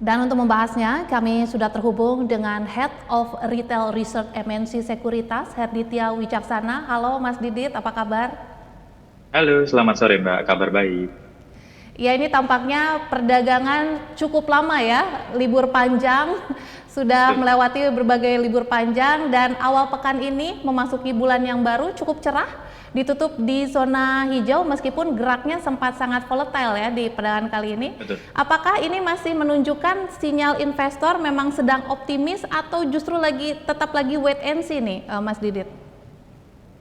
Dan untuk membahasnya, kami sudah terhubung dengan Head of Retail Research MNC Sekuritas, Herditya Wicaksana. Halo Mas Didit, apa kabar? Halo, selamat sore Mbak. Kabar baik. Ya, ini tampaknya perdagangan cukup lama ya, libur panjang, sudah Betul. melewati berbagai libur panjang dan awal pekan ini memasuki bulan yang baru cukup cerah, ditutup di zona hijau meskipun geraknya sempat sangat volatile ya di perdagangan kali ini. Betul. Apakah ini masih menunjukkan sinyal investor memang sedang optimis atau justru tetap lagi wait and see nih, Mas Didit?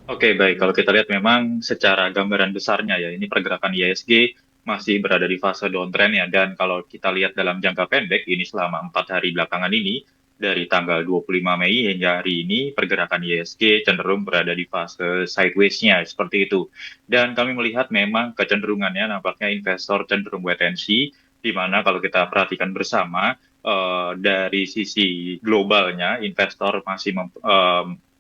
Oke, baik. Kalau kita lihat memang secara gambaran besarnya ya, ini pergerakan IHSG masih berada di fase downtrend ya. Dan kalau kita lihat dalam jangka pendek, ini selama 4 hari belakangan ini, dari tanggal 25 Mei hingga hari ini, pergerakan IHSG cenderung berada di fase sideways-nya, seperti itu. Dan kami melihat memang kecenderungannya nampaknya investor cenderung wait and see, di mana kalau kita perhatikan bersama, dari sisi globalnya, investor masih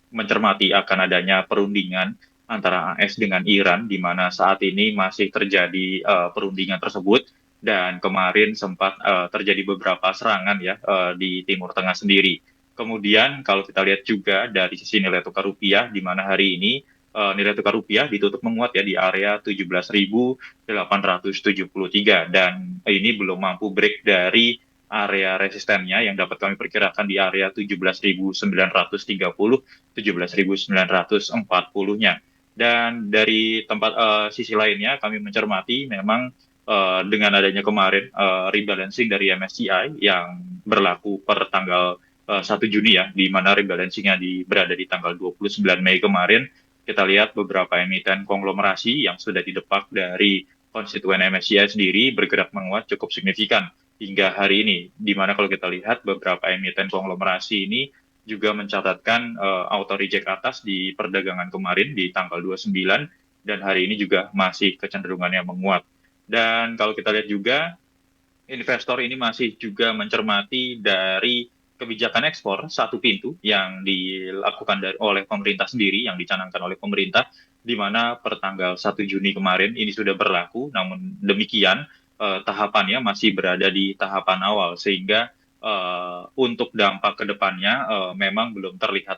mencermati akan adanya perundingan antara AS dengan Iran, di mana saat ini masih terjadi perundingan tersebut, dan kemarin sempat terjadi beberapa serangan ya di Timur Tengah sendiri. Kemudian kalau kita lihat juga dari sisi nilai tukar rupiah, di mana hari ini nilai tukar rupiah ditutup menguat ya di area 17.873, dan ini belum mampu break dari area resistennya yang dapat kami perkirakan di area 17.930, 17.940-nya. Dan dari tempat sisi lainnya kami mencermati memang dengan adanya kemarin rebalancing dari MSCI yang berlaku per tanggal 1 Juni ya, di mana rebalancingnya berada di tanggal 29 Mei kemarin, kita lihat beberapa emiten konglomerasi yang sudah didepak dari konstituen MSCI sendiri bergerak menguat cukup signifikan hingga hari ini, di mana kalau kita lihat beberapa emiten konglomerasi ini juga mencatatkan auto reject atas di perdagangan kemarin di tanggal 29, dan hari ini juga masih kecenderungannya menguat. Dan kalau kita lihat juga, investor ini masih juga mencermati dari kebijakan ekspor satu pintu yang dilakukan oleh pemerintah sendiri, yang dicanangkan oleh pemerintah, di mana per tanggal 1 Juni kemarin ini sudah berlaku, namun demikian tahapannya masih berada di tahapan awal, sehingga untuk dampak ke depannya memang belum terlihat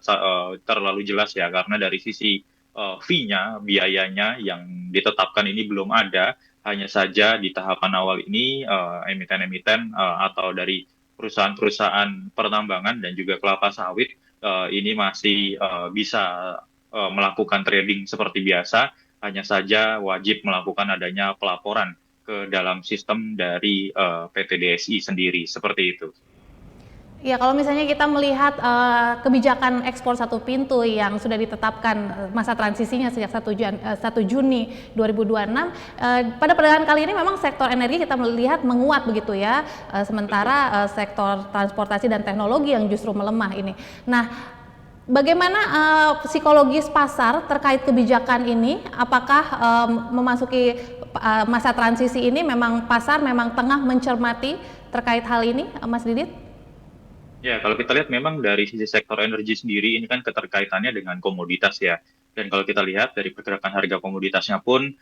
terlalu jelas ya, karena dari sisi fee-nya, biayanya yang ditetapkan ini belum ada. Hanya saja di tahapan awal ini emiten-emiten atau dari perusahaan-perusahaan pertambangan dan juga kelapa sawit ini masih bisa melakukan trading seperti biasa, hanya saja wajib melakukan adanya pelaporan ke dalam sistem dari PT DSI sendiri, seperti itu. Ya, kalau misalnya kita melihat kebijakan ekspor satu pintu yang sudah ditetapkan masa transisinya sejak 1 Juni 2026, pada perdagangan kali ini memang sektor energi kita melihat menguat begitu ya, Betul. sementara sektor transportasi dan teknologi yang justru melemah ini. Nah, bagaimana psikologis pasar terkait kebijakan ini? Apakah memasuki masa transisi ini memang pasar memang tengah mencermati terkait hal ini, Mas Didit? Ya, kalau kita lihat memang dari sisi sektor energi sendiri, ini kan keterkaitannya dengan komoditas ya. Dan kalau kita lihat dari pergerakan harga komoditasnya pun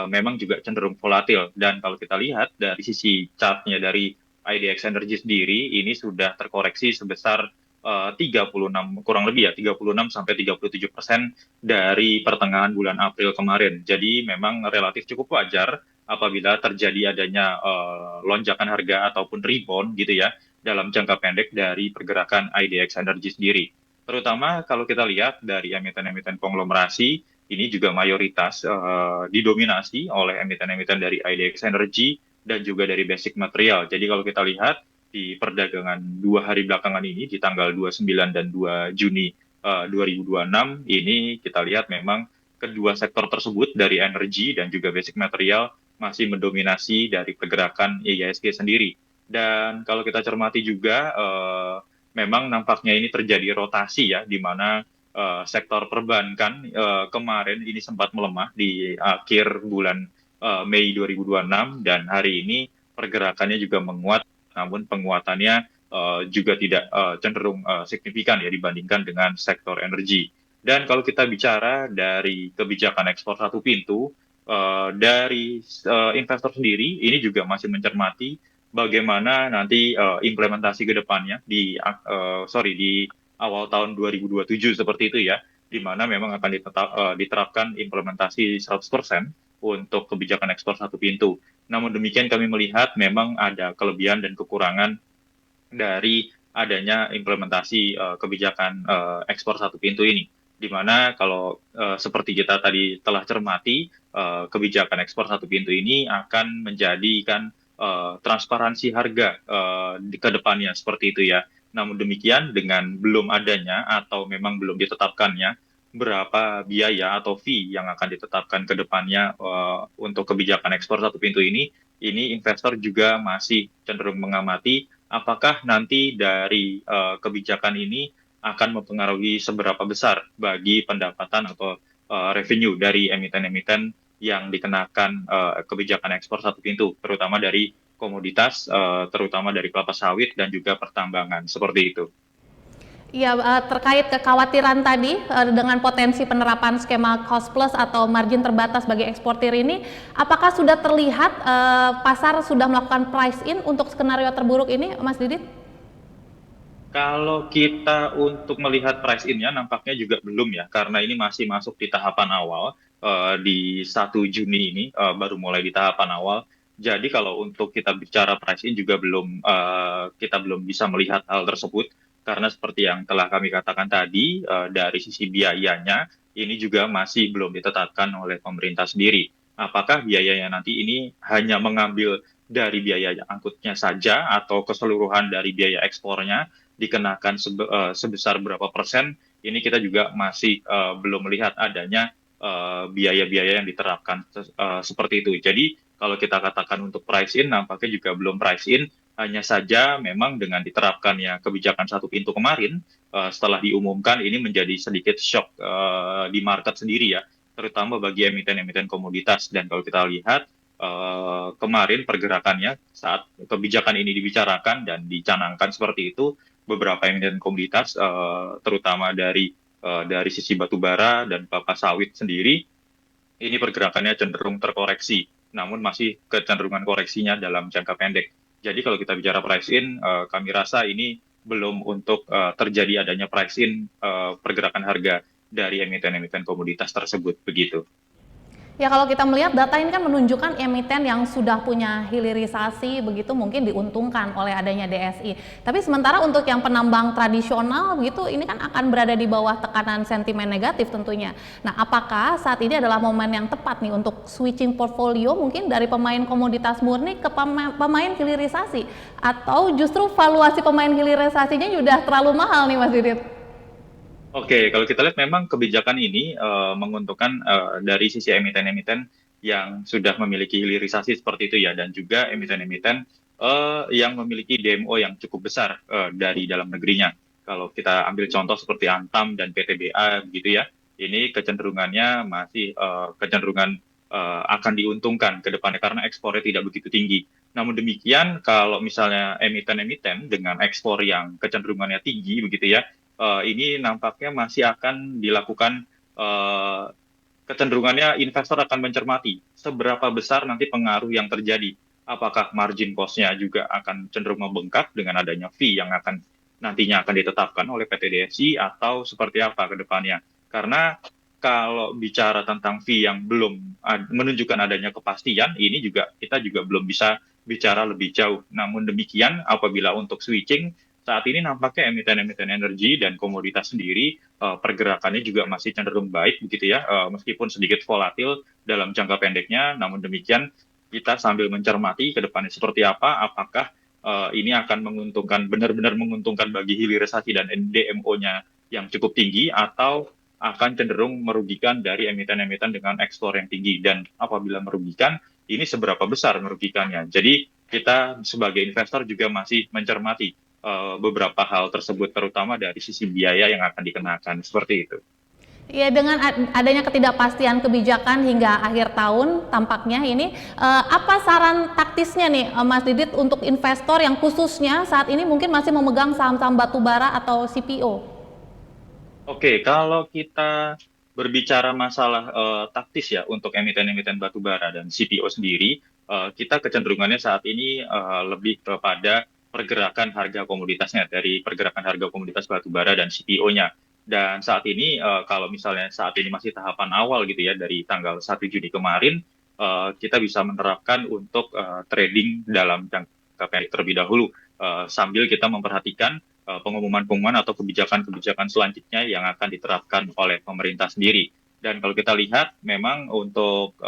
memang juga cenderung volatil. Dan kalau kita lihat dari sisi chartnya dari IDX Energy sendiri, ini sudah terkoreksi sebesar 36, kurang lebih ya, 36 sampai 37% dari pertengahan bulan April kemarin. Jadi memang relatif cukup wajar apabila terjadi adanya lonjakan harga ataupun rebound gitu ya dalam jangka pendek dari pergerakan IDX Energy sendiri. Terutama kalau kita lihat dari emiten-emiten konglomerasi, ini juga mayoritas didominasi oleh emiten-emiten dari IDX Energy dan juga dari Basic Material. Jadi kalau kita lihat di perdagangan 2 hari belakangan ini, di tanggal 29 dan 2 Juni 2026, ini kita lihat memang kedua sektor tersebut dari energi dan juga basic material masih mendominasi dari pergerakan IISG sendiri. Dan kalau kita cermati juga, memang nampaknya ini terjadi rotasi ya, di mana sektor perbankan kemarin ini sempat melemah di akhir bulan Mei 2026, dan hari ini pergerakannya juga menguat, namun penguatannya juga tidak cenderung signifikan ya dibandingkan dengan sektor energi. Dan kalau kita bicara dari kebijakan ekspor satu pintu, dari investor sendiri ini juga masih mencermati bagaimana nanti implementasi ke depannya di awal tahun 2027 seperti itu ya, di mana memang akan diterapkan implementasi 100% untuk kebijakan ekspor satu pintu. Namun demikian kami melihat memang ada kelebihan dan kekurangan dari adanya implementasi kebijakan ekspor satu pintu ini. Di mana kalau seperti kita tadi telah cermati, kebijakan ekspor satu pintu ini akan menjadikan transparansi harga di ke depannya seperti itu ya. Namun demikian dengan belum adanya atau memang belum ditetapkannya berapa biaya atau fee yang akan ditetapkan ke depannya untuk kebijakan ekspor satu pintu ini investor juga masih cenderung mengamati apakah nanti dari kebijakan ini akan mempengaruhi seberapa besar bagi pendapatan atau revenue dari emiten-emiten yang dikenakan kebijakan ekspor satu pintu, terutama dari komoditas, terutama dari kelapa sawit dan juga pertambangan, seperti itu. Ya, terkait kekhawatiran tadi dengan potensi penerapan skema cost plus atau margin terbatas bagi eksportir ini, apakah sudah terlihat pasar sudah melakukan price in untuk skenario terburuk ini, Mas Didit? Kalau kita untuk melihat price in-nya nampaknya juga belum ya, karena ini masih masuk di tahapan awal, di 1 Juni ini baru mulai di tahapan awal. Jadi kalau untuk kita bicara price in juga kita belum bisa melihat hal tersebut, karena seperti yang telah kami katakan tadi, dari sisi biayanya, ini juga masih belum ditetapkan oleh pemerintah sendiri. Apakah biayanya nanti ini hanya mengambil dari biaya angkutnya saja atau keseluruhan dari biaya ekspornya, dikenakan sebesar berapa persen, ini kita juga masih belum melihat adanya biaya-biaya yang diterapkan seperti itu. Jadi kalau kita katakan untuk price in, nampaknya juga belum price in, hanya saja memang dengan diterapkannya kebijakan satu pintu kemarin, setelah diumumkan ini menjadi sedikit shock di market sendiri ya, terutama bagi emiten-emiten komoditas. Dan kalau kita lihat kemarin pergerakannya saat kebijakan ini dibicarakan dan dicanangkan seperti itu, beberapa emiten komoditas, terutama dari sisi batu bara dan kelapa sawit sendiri, ini pergerakannya cenderung terkoreksi, namun masih kecenderungan koreksinya dalam jangka pendek. Jadi kalau kita bicara price in, kami rasa ini belum untuk terjadi adanya price in pergerakan harga dari emiten-emiten komoditas tersebut, begitu. Ya, kalau kita melihat data ini kan menunjukkan emiten yang sudah punya hilirisasi begitu mungkin diuntungkan oleh adanya DSI. Tapi sementara untuk yang penambang tradisional begitu ini kan akan berada di bawah tekanan sentimen negatif tentunya. Nah, apakah saat ini adalah momen yang tepat nih untuk switching portfolio mungkin dari pemain komoditas murni ke pemain hilirisasi, atau justru valuasi pemain hilirisasinya sudah terlalu mahal nih Mas Didit? Oke, kalau kita lihat memang kebijakan ini menguntungkan dari sisi emiten-emiten yang sudah memiliki hilirisasi seperti itu ya, dan juga emiten-emiten yang memiliki DMO yang cukup besar dari dalam negerinya. Kalau kita ambil contoh seperti Antam dan PTBA begitu ya, ini kecenderungannya masih kecenderungan akan diuntungkan ke depannya karena ekspornya tidak begitu tinggi. Namun demikian, kalau misalnya emiten-emiten dengan ekspor yang kecenderungannya tinggi begitu ya, ini nampaknya masih akan dilakukan kecenderungannya investor akan mencermati seberapa besar nanti pengaruh yang terjadi. Apakah margin cost-nya juga akan cenderung membengkak dengan adanya fee yang akan nantinya akan ditetapkan oleh PT DSI atau seperti apa ke depannya. Karena kalau bicara tentang fee yang belum menunjukkan adanya kepastian, ini juga kita juga belum bisa bicara lebih jauh. Namun demikian, apabila untuk switching, saat ini nampaknya emiten-emiten energi dan komoditas sendiri pergerakannya juga masih cenderung baik begitu ya, meskipun sedikit volatil dalam jangka pendeknya. Namun demikian kita sambil mencermati ke depannya seperti apa, apakah ini akan menguntungkan, benar-benar menguntungkan bagi hilirisasi dan DMO-nya yang cukup tinggi, atau akan cenderung merugikan dari emiten-emiten dengan ekspor yang tinggi. Dan apabila merugikan, ini seberapa besar merugikannya. Jadi kita sebagai investor juga masih mencermati beberapa hal tersebut, terutama dari sisi biaya yang akan dikenakan, seperti itu. Ya, dengan adanya ketidakpastian kebijakan hingga akhir tahun tampaknya ini, apa saran taktisnya nih Mas Didit untuk investor yang khususnya saat ini mungkin masih memegang saham-saham batubara atau CPO? Oke, kalau kita berbicara masalah taktis ya untuk emiten-emiten batubara dan CPO sendiri, kita kecenderungannya saat ini lebih kepada pergerakan harga komoditasnya, dari pergerakan harga komoditas batu bara dan CPO-nya. Dan saat ini kalau misalnya saat ini masih tahapan awal gitu ya, dari tanggal 1 Juni kemarin, kita bisa menerapkan untuk trading dalam jangka pendek terlebih dahulu, sambil kita memperhatikan pengumuman-pengumuman atau kebijakan-kebijakan selanjutnya yang akan diterapkan oleh pemerintah sendiri. Dan kalau kita lihat, memang untuk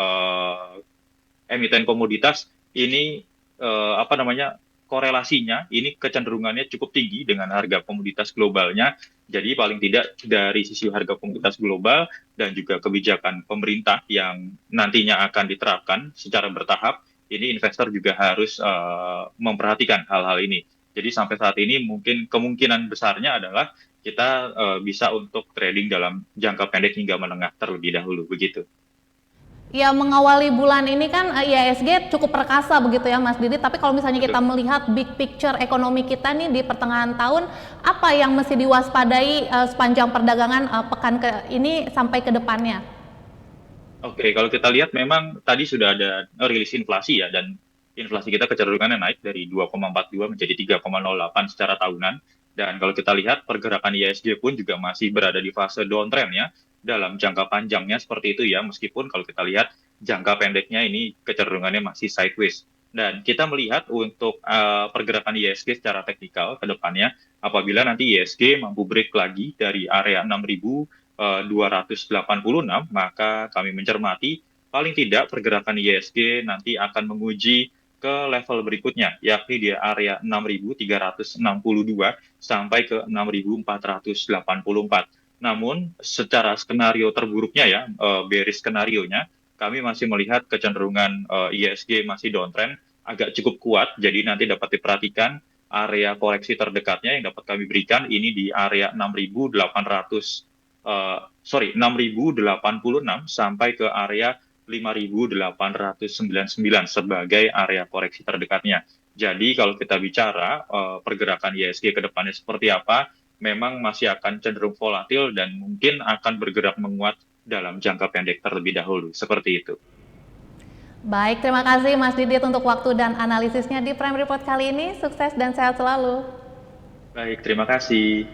emiten komoditas ini apa namanya, korelasinya ini kecenderungannya cukup tinggi dengan harga komoditas globalnya. Jadi paling tidak dari sisi harga komoditas global dan juga kebijakan pemerintah yang nantinya akan diterapkan secara bertahap, ini investor juga harus memperhatikan hal-hal ini. Jadi sampai saat ini mungkin kemungkinan besarnya adalah kita bisa untuk trading dalam jangka pendek hingga menengah terlebih dahulu, begitu. Ya, mengawali bulan ini kan IHSG cukup perkasa begitu ya Mas Didi, tapi kalau misalnya kita Betul. melihat big picture ekonomi kita nih di pertengahan tahun, apa yang mesti diwaspadai sepanjang perdagangan pekan ini sampai ke depannya? Oke, kalau kita lihat memang tadi sudah ada rilis inflasi ya, dan inflasi kita kecenderungannya naik dari 2,42 menjadi 3,08 secara tahunan. Dan kalau kita lihat pergerakan IHSG pun juga masih berada di fase downtrend ya, dalam jangka panjangnya seperti itu ya, meskipun kalau kita lihat jangka pendeknya ini kecenderungannya masih sideways. Dan kita melihat untuk pergerakan IHSG secara teknikal ke depannya, apabila nanti IHSG mampu break lagi dari area 6.286, maka kami mencermati paling tidak pergerakan IHSG nanti akan menguji ke level berikutnya, yakni di area 6.362 sampai ke 6.484. Namun, secara skenario terburuknya ya, bearish skenario-nya, kami masih melihat kecenderungan IHSG masih downtrend, agak cukup kuat, jadi nanti dapat diperhatikan area koreksi terdekatnya yang dapat kami berikan ini di area 6.086 sampai ke area 5.899 sebagai area koreksi terdekatnya. Jadi kalau kita bicara pergerakan IHSG ke depannya seperti apa, memang masih akan cenderung volatil dan mungkin akan bergerak menguat dalam jangka pendek terlebih dahulu. Seperti itu. Baik, terima kasih Mas Didit untuk waktu dan analisisnya di Prime Report kali ini. Sukses dan sehat selalu. Baik, terima kasih.